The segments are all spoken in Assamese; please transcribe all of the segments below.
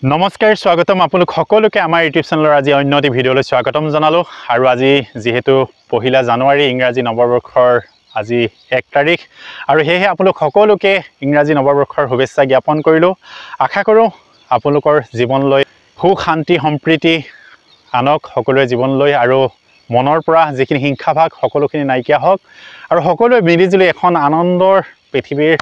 নমস্কাৰ স্বাগতম আপোনালোক সকলোকে আমাৰ ইউটিউব চেনেলৰ আজি অন্য এটি ভিডিঅ'লৈ স্বাগতম জনালোঁ আৰু আজি যিহেতু 1 জানুৱাৰী ইংৰাজী নৱবৰ্ষৰ আজি 1 তাৰিখ আৰু সেয়েহে আপোনালোক সকলোকে ইংৰাজী নৱবৰ্ষৰ শুভেচ্ছা জ্ঞাপন কৰিলোঁ আশা কৰোঁ আপোনালোকৰ জীৱনলৈ সুখ শান্তি সম্প্ৰীতি আনক সকলোৰে জীৱনলৈ আৰু মনৰ পৰা যিখিনি হিংসাভাগ সকলোখিনি নাইকিয়া হওক আৰু সকলোৱে মিলিজুলি এখন আনন্দৰ পৃথিৱীৰ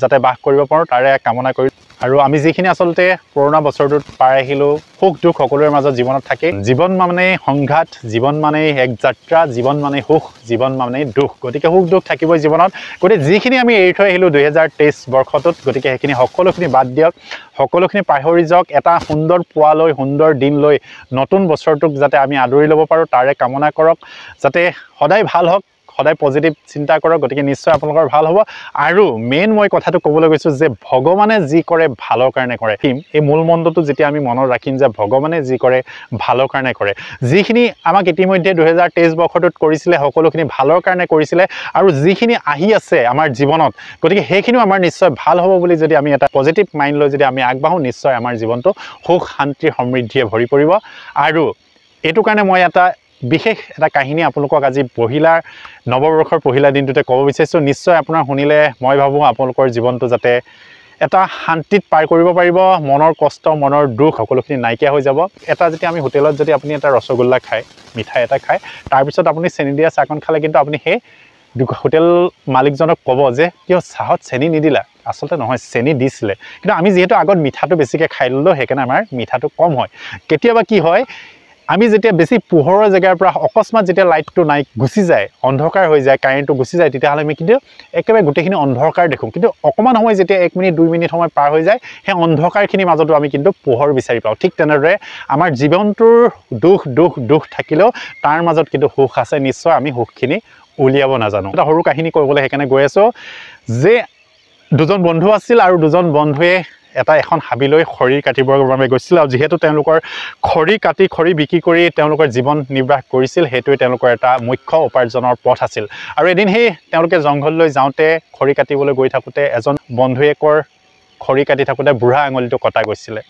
যাতে বাস কৰিব পাৰোঁ তাৰে কামনা কৰি আৰু আমি যিখিনি আসলতে পুৰণা বছৰটোত পাই আহিলোঁ সুখ দুখ সকলোৰে মাজত জীৱনত থাকে জীৱন মানে সংঘাত জীৱন মানে এক যাত্ৰা জীৱন মানে সুখ জীৱন মানে দুখ গতিকে সুখ দুখ থাকিবই জীৱনত গতিকে যিখিনি আমি এৰি থৈ আহিলোঁ 2023 বৰ্ষটোত গতিকে সেইখিনি সকলোখিনি বাদ দিয়ক সকলোখিনি পাহৰি যাওক এটা সুন্দৰ পুৱালৈ সুন্দৰ দিনলৈ নতুন বছৰটোক যাতে আমি আদৰি ল'ব পাৰোঁ তাৰে কামনা কৰক যাতে সদায় ভাল হওক সদায় পজিটিভ চিন্তা কৰক গতিকে নিশ্চয় আপোনালোকৰ ভাল হ'ব আৰু মেইন মই কথাটো ক'বলৈ গৈছোঁ যে ভগৱানে যি কৰে ভালৰ কাৰণে কৰে এই মূল মন্ত্ৰটো যেতিয়া আমি মনত ৰাখিম যে ভগৱানে যি কৰে ভালৰ কাৰণে কৰে যিখিনি আমাক ইতিমধ্যে 2023 বৰ্ষটোত কৰিছিলে সকলোখিনি ভালৰ কাৰণে কৰিছিলে আৰু যিখিনি আহি আছে আমাৰ জীৱনত গতিকে সেইখিনিও আমাৰ নিশ্চয় ভাল হ'ব বুলি যদি আমি এটা পজিটিভ মাইণ্ড লৈ যদি আমি আগবাঢ়ো নিশ্চয় আমাৰ জীৱনটো সুখ শান্তি সমৃদ্ধিয়ে ভৰি পৰিব আৰু এইটো কাৰণে মই এটা বিশেষ এটা কাহিনী আপোনালোকক আজি পহিলাৰ নৱবৰ্ষৰ পহিলা দিনটোতে ক'ব বিচাৰিছোঁ নিশ্চয় আপোনাৰ শুনিলে মই ভাবোঁ আপোনালোকৰ জীৱনটো যাতে এটা শান্তিত পাৰ কৰিব পাৰিব মনৰ কষ্ট মনৰ দুখ সকলোখিনি নাইকিয়া হৈ যাব এটা যেতিয়া আমি হোটেলত যদি আপুনি এটা ৰসগোল্লা খায় মিঠাই এটা খায় তাৰপিছত আপুনি চেনি দিয়া চাহকণ খালে কিন্তু আপুনি সেই হোটেল মালিকজনক ক'ব যে কিয় চাহত চেনি নিদিলা আচলতে নহয় চেনি দিছিলে কিন্তু আমি যিহেতু আগত মিঠাটো বেছিকৈ খাই ল'লোঁ সেইকাৰণে আমাৰ মিঠাটো কম হয় কেতিয়াবা কি হয় আমি যেতিয়া বেছি পোহৰৰ জেগাৰ পৰা অকস্মাত যেতিয়া লাইটটো নাই গুচি যায় অন্ধকাৰ হৈ যায় কাৰেণ্টটো গুচি যায় তেতিয়াহ'লে আমি কিন্তু একেবাৰে গোটেইখিনি অন্ধকাৰ দেখোঁ কিন্তু অকণমান সময় যেতিয়া 1 মিনিট 2 মিনিট সময় পাৰ হৈ যায় সেই অন্ধকাৰখিনিৰ মাজতো আমি কিন্তু পোহৰ বিচাৰি পাওঁ ঠিক তেনেদৰে আমাৰ জীৱনটোৰ দুখ থাকিলেও তাৰ মাজত কিন্তু সুখ আছে নিশ্চয় আমি সুখখিনি উলিয়াব নাজানো এটা সৰু কাহিনী কৰিবলৈ সেইকাৰণে গৈ আছোঁ যে দুজন বন্ধু আছিল আৰু দুজন বন্ধুৱে এখন হাবিলৈ খৰি কাটিবৰ বাবে গৈছিল আৰু যিহেতু তেওঁলোকৰ খৰি বিক্ৰী কৰি তেওঁলোকৰ জীৱন নিৰ্বাহ কৰিছিল সেইটোৱে তেওঁলোকৰ এটা মুখ্য উপাৰ্জনৰ পথ আছিল আৰু এদিন সেই তেওঁলোকে জংঘললৈ যাওঁতে খৰি কাটিবলৈ গৈ থাকোঁতে এজন বন্ধুৱেকৰ খৰি কাটি থাকোঁতে বুঢ়া আঙুলিটো কটা গৈছিলে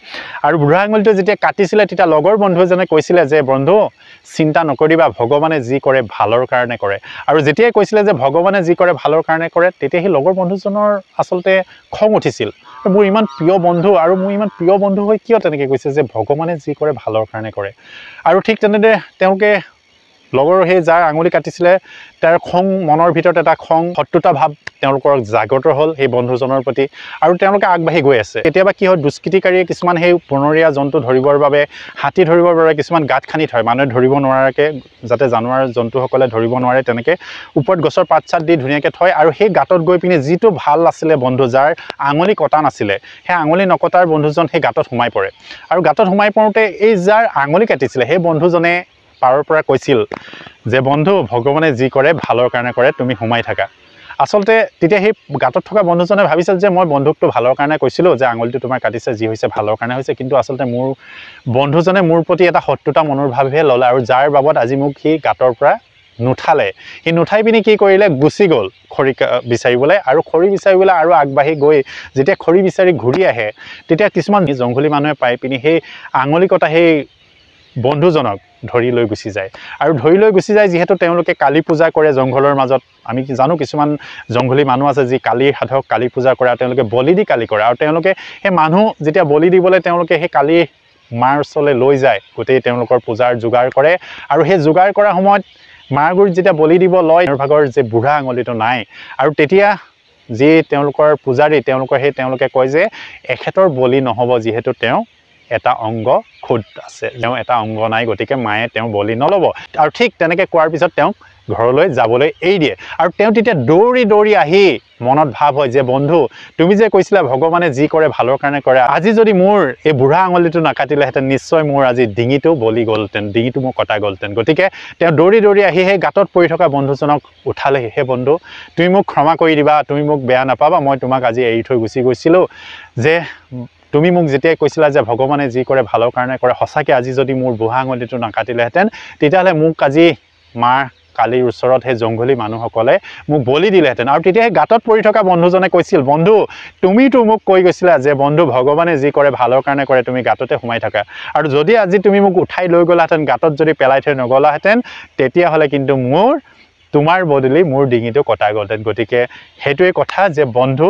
আৰু বুঢ়া আঙুলিটো যেতিয়া কাটিছিলে তেতিয়া লগৰ বন্ধু এজনে কৈছিলে যে বন্ধু চিন্তা নকৰিবা ভগৱানে যি কৰে ভালৰ কাৰণে কৰে আৰু যেতিয়াই কৈছিলে যে ভগৱানে যি কৰে ভালৰ কাৰণে কৰে তেতিয়া সেই লগৰ বন্ধুজনৰ আচলতে খং উঠিছিল মোৰ ইমান প্ৰিয় বন্ধু আৰু মোৰ ইমান প্ৰিয় বন্ধু হৈ কিয় তেনেকৈ কৈছে যে ভগৱানে যি কৰে ভালৰ কাৰণে কৰে আৰু ঠিক তেনেদৰে তেওঁলোকে লগৰ সেই যাৰ আঙুলি কাটিছিলে তাৰ খং মনৰ ভিতৰত এটা খং শত্ৰুতা ভাৱ তেওঁলোকৰ জাগ্ৰত হ'ল সেই বন্ধুজনৰ প্ৰতি আৰু তেওঁলোকে আগবাঢ়ি গৈ আছে কেতিয়াবা কি হয় দুষ্কৃতিকাৰীয়ে কিছুমান সেই বনৰীয়া জন্তু ধৰিবৰ বাবে হাতী ধৰিবৰ বাবে কিছুমান গাঁত খান্দি থয় মানুহে ধৰিব নোৱাৰাকৈ যাতে জানোৱাৰ জন্তুসকলে ধৰিব নোৱাৰে তেনেকৈ ওপৰত গছৰ পাত চাত দি ধুনীয়াকৈ থয় আৰু সেই গাঁতত গৈ পিনে যিটো ভাল আছিলে বন্ধু যাৰ আঙুলি কটা নাছিলে সেই আঙুলি নকটাৰ বন্ধুজন সেই গাঁতত সোমাই পৰে আৰু গাঁতত সোমাই পৰোঁতে এই যাৰ আঙুলি কাটিছিলে সেই বন্ধুজনে পাৰৰ পৰা কৈছিল যে বন্ধু ভগৱানে যি কৰে ভালৰ কাৰণে কৰে তুমি সোমাই থাকা আচলতে তেতিয়া সেই গাঁতত থকা বন্ধুজনে ভাবিছিল যে মই বন্ধুকটো ভালৰ কাৰণে কৈছিলোঁ যে আঙুলিটো তোমাৰ কাটিছে যি হৈছে ভালৰ কাৰণে হৈছে কিন্তু আচলতে মোৰ বন্ধুজনে মোৰ প্ৰতি এটা শত্ৰুতা মনৰ ভাৱহে ল'লে আৰু যাৰ বাবদ আজি মোক সি গাঁতৰ পৰা নুঠালে সি নুঠাই পিনি কি কৰিলে গুচি গ'ল খৰি বিচাৰিবলৈ আৰু খৰি বিচাৰিবলৈ আৰু আগবাঢ়ি গৈ যেতিয়া খৰি বিচাৰি ঘূৰি আহে তেতিয়া কিছুমান জংঘলী মানুহে পাই পিনি সেই আঙুলি কটা সেই বন্ধুজনক ধৰি লৈ গুচি যায় আৰু ধৰি লৈ গুচি যায় যিহেতু তেওঁলোকে কালী পূজা কৰে জংঘলৰ মাজত আমি জানো কিছুমান জংঘলী মানুহ আছে যি কালীৰ সাধক কালী পূজা কৰে আৰু তেওঁলোকে বলি দি কালী কৰে আৰু তেওঁলোকে সেই মানুহ যেতিয়া বলি দিবলৈ তেওঁলোকে সেই কালী মাৰ ওচৰলৈ লৈ যায় গোটেই তেওঁলোকৰ পূজাৰ যোগাৰ কৰে আৰু সেই যোগাৰ কৰাৰ সময়ত মাৰ গুৰিত যেতিয়া বলি দিব লয় ভাগৰ যে বুঢ়া আঙুলিটো নাই আৰু তেতিয়া যি তেওঁলোকৰ পূজাৰী তেওঁলোকে কয় যে এখেতৰ বলি নহ'ব যিহেতু তেওঁ এটা অংগ খুদ আছে তেওঁ এটা অংগ নাই গতিকে মায়ে তেওঁ বলি নল'ব আৰু ঠিক তেনেকৈ কোৱাৰ পিছত তেওঁক ঘৰলৈ যাবলৈ এৰি দিয়ে আৰু তেওঁ তেতিয়া দৌৰি আহি মনত ভাৱ হয় যে বন্ধু তুমি যে কৈছিলা ভগৱানে যি কৰে ভালৰ কাৰণে কৰে আজি যদি মোৰ এই বুঢ়া আঙুলিটো নাকাটিলেহেঁতেন নিশ্চয় মোৰ আজি ডিঙিটো বলি গ'লহেঁতেন ডিঙিটো মোৰ কটা গ'লহেঁতেন গতিকে তেওঁ দৌৰি আহি সেই গাঁতত পৰি থকা বন্ধুজনক উঠালেহি সেই বন্ধু তুমি মোক ক্ষমা কৰি দিবা তুমি মোক বেয়া নাপাবা মই তোমাক আজি এৰি থৈ গুচি গৈছিলোঁ যে তুমি মোক যেতিয়াই কৈছিলা যে ভগৱানে যি কৰে ভালৰ কাৰণে কৰে সঁচাকৈ আজি যদি মোৰ বুঢ়া আঙুলিটো নাকাটিলেহেঁতেন তেতিয়াহ'লে মোক আজি মাৰ কালিৰ ওচৰত সেই জংঘলী মানুহসকলে মোক বলি দিলেহেঁতেন আৰু তেতিয়া সেই গাঁতত পৰি থকা বন্ধুজনে কৈছিল বন্ধু তুমিতো মোক কৈ গৈছিলা যে বন্ধু ভগৱানে যি কৰে ভালৰ কাৰণে কৰে তুমি গাঁততে সোমাই থাকা আৰু যদি আজি তুমি মোক উঠাই লৈ গ'লাহেঁতেন গাঁতত যদি পেলাই থৈ নগ'লাহেঁতেন তেতিয়াহ'লে কিন্তু তোমাৰ বদলি মোৰ ডিঙিটো কটা গ'লহেঁতেন গতিকে সেইটোৱে কথা যে বন্ধু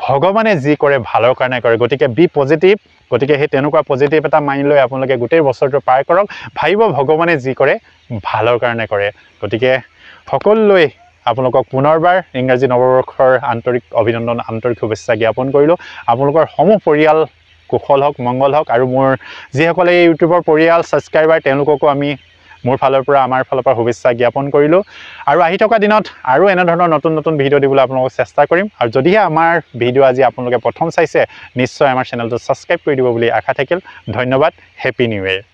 ভগৱানে যি কৰে ভালৰ কাৰণে কৰে গতিকে বি পজিটিভ গতিকে সেই তেনেকুৱা পজিটিভ এটা মাইণ্ড লৈ আপোনালোকে গোটেই বছৰটো পাৰ কৰক ভাবিব ভগৱানে যি কৰে ভালৰ কাৰণে কৰে গতিকে সকলোলৈ আপোনালোকক পুনৰবাৰ ইংৰাজী নৱবৰ্ষৰ আন্তৰিক অভিনন্দন আন্তৰিক শুভেচ্ছা জ্ঞাপন কৰিলোঁ আপোনালোকৰ সমূহ পৰিয়াল কুশল হওক মংগল হওক আৰু মোৰ যিসকলে এই ইউটিউবৰ পৰিয়াল ছাবস্ক্ৰাইবাৰ তেওঁলোককো আমি মোৰ ফালৰ পৰা আমাৰ ফালৰ পৰা শুভেচ্ছা জ্ঞাপন কৰিলোঁ আৰু আহি থকা দিনত আৰু এনেধৰণৰ নতুন নতুন ভিডিঅ' দিবলৈ আপোনালোকক চেষ্টা কৰিম আৰু যদিহে আমাৰ ভিডিঅ' আজি আপোনালোকে প্ৰথম চাইছে নিশ্চয় আমাৰ চেনেলটো ছাবস্ক্ৰাইব কৰি দিব বুলি আশা থাকিল ধন্যবাদ হেপী নিউ ইয়েৰ